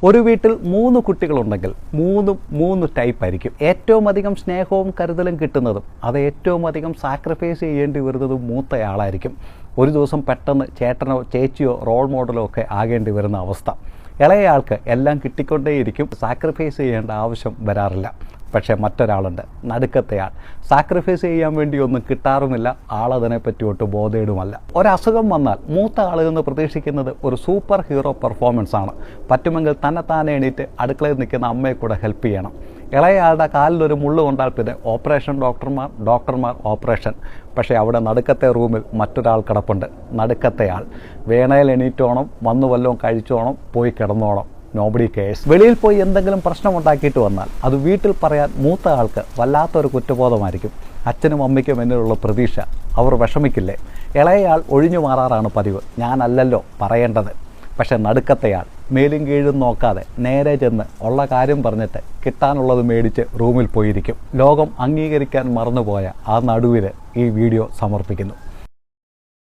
ഒരു വീട്ടിൽ 3 കുട്ടികളുണ്ടെങ്കിൽ മൂന്ന് ടൈപ്പ് ആയിരിക്കും. ഏറ്റവും അധികം സ്നേഹവും കരുതലും കിട്ടുന്നതും അത് ഏറ്റവും അധികം സാക്രിഫൈസ് ചെയ്യേണ്ടി വരുന്നതും മൂത്തയാളായിരിക്കും. ഒരു ദിവസം പെട്ടെന്ന് ചേട്ടനോ ചേച്ചിയോ റോൾ മോഡലോ ഒക്കെ ആകേണ്ടി വരുന്ന അവസ്ഥ. ഇളയയാൾക്ക് എല്ലാം കിട്ടിക്കൊണ്ടേയിരിക്കും, സാക്രിഫൈസ് ചെയ്യേണ്ട ആവശ്യം വരാറില്ല. പക്ഷേ മറ്റൊരാളുണ്ട്, നടുക്കത്തെയാൾ. സാക്രിഫൈസ് ചെയ്യാൻ വേണ്ടി ഒന്നും കിട്ടാറുമില്ല, ആളതിനെപ്പറ്റി ഒട്ടും ബോധേടുമല്ല. ഒരസുഖം വന്നാൽ മൂത്ത ആളിൽ നിന്ന് പ്രതീക്ഷിക്കുന്നത് ഒരു സൂപ്പർ ഹീറോ പെർഫോമൻസ് ആണ്. പറ്റുമെങ്കിൽ തന്നെത്താനെ എണീറ്റ് അടുക്കളയിൽ നിൽക്കുന്ന അമ്മയെ കൂടെ ഹെൽപ്പ് ചെയ്യണം. ഇളയയാളുടെ കാലിലൊരു മുള്ളു കൊണ്ടാൽ പിന്നെ ഓപ്പറേഷൻ ഡോക്ടർമാർ ഓപ്പറേഷൻ. പക്ഷേ അവിടെ നടുക്കത്തെ റൂമിൽ മറ്റൊരാൾ കിടപ്പുണ്ട്, നടുക്കത്തെയാൾ. വേണയിൽ എണീറ്റോണം, വന്നു വല്ലതും കഴിച്ചോണം, പോയി കിടന്നോണം. Nobody CARES. വെളിയിൽ പോയി എന്തെങ്കിലും പ്രശ്നമുണ്ടാക്കിയിട്ട് വന്നാൽ അത് വീട്ടിൽ പറയാൻ മൂത്ത ആൾക്ക് വല്ലാത്തൊരു കുറ്റബോധമായിരിക്കും. അച്ഛനും അമ്മയ്ക്കും എന്നിലുള്ള പ്രതീക്ഷ. അവർ വിഷമിക്കില്ലേ? ഇളയയാൾ ഒഴിഞ്ഞു മാറാറാണ് പതിവ്. ഞാനല്ലല്ലോ പറയേണ്ടത്. പക്ഷെ നടുക്കത്തെയാൾ മേലും കീഴും നോക്കാതെ നേരെ ചെന്ന് ഉള്ള കാര്യം പറഞ്ഞിട്ട് കിട്ടാനുള്ളത് മേടിച്ച് റൂമിൽ പോയിരിക്കും. ലോകം അംഗീകരിക്കാൻ മറന്നുപോയ ആ നടുവിന് ഈ വീഡിയോ സമർപ്പിക്കുന്നു.